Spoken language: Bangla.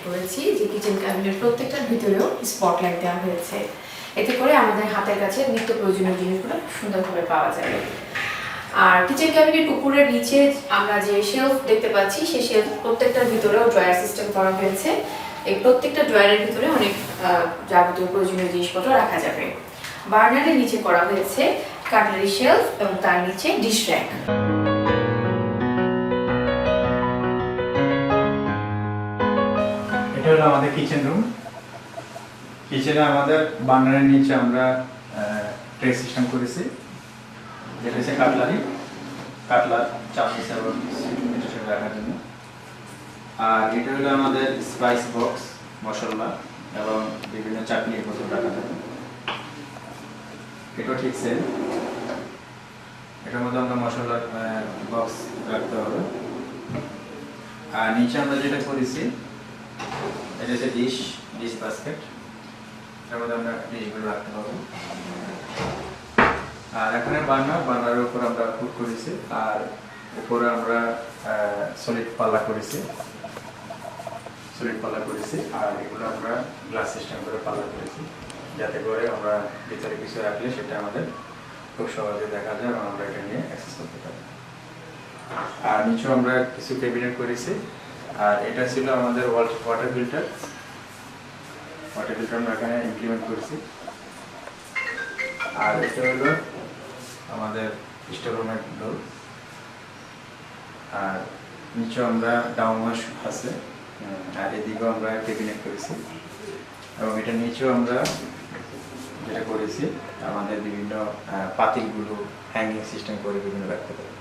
করেছি যে কিচেন ক্যাবিনেট প্রত্যেকটার ভিতরেও স্পটলাইট দেওয়া হয়েছে, এতে করে আমাদের হাতের কাছে নিত্য প্রয়োজনীয় জিনিসগুলো সুন্দরভাবে পাওয়া যাবে। আর কিচেন ক্যাবিনেট উপরের নিচে আমরা যে শেলফ দেখতে পাচ্ছি সেই শেলফ প্রত্যেকটার ভিতরেও ড্রয়ার সিস্টেম করা হয়েছে। এই প্রত্যেকটা ড্রয়ারের ভিতরে অনেক যাবতীয় প্রয়োজনীয় জিনিসপত্র রাখা যাবে। বার্নারের নিচে করা হয়েছে কাটলারি শেলফ এবং তার নিচে ডিশ র্যাক। এটা হলো আমাদের কিচেন রুম। কিচেনে আমাদের বার্নারের নিচে আমরা ট্রে সিস্টেম করেছি, যেটা হচ্ছে কাটলার চামচ এবং রাখার জন্য। আর এটা হলো আমাদের স্পাইস বক্স, মশলা এবং বিভিন্ন চাটনির বোতল রাখার জন্য। এটা ঠিক সেম, এটার মধ্যে আমরা মশলার বক্স রাখতে হবে। আর নিচে আমরা যেটা করেছি এটা হচ্ছে ডিশ বাস্কেট, এর মধ্যে আমরা ডিশগুলো রাখতে হবে। আর এখানে বার্নারের উপর আমরা কুক করেছি, আর উপরে আমরা সলিড পাল্লা করেছি, আর এগুলো আমরা গ্লাস সিস্টেম করে পাল্লা করেছি, যাতে করে আমরা ভিতরে কিছু রাখলে সেটা আমাদের খুব সহজে দেখা যায় এবং আমরা এটা নিয়ে অ্যাক্সেস করতে পারি। আর নিচেও আমরা কিছু ক্যাবিনেট করেছি। আর এটা ছিল আমাদের ওয়াটার ফিল্টার আমরা এখানে ইমপ্লিমেন্ট করেছি। আর এটা হলো আমাদের স্টোর রুমের ডোর। আর নিচে আমরা ডাউন ওয়াশ আছে, আর এদিকেও আমরা ক্যাবিনেট করেছি। এবং এটা নিচেও আমরা যেটা করেছি আমাদের বিভিন্ন পাতিলগুলো হ্যাঙ্গিং সিস্টেম করে বিভিন্ন রাখতে পারি।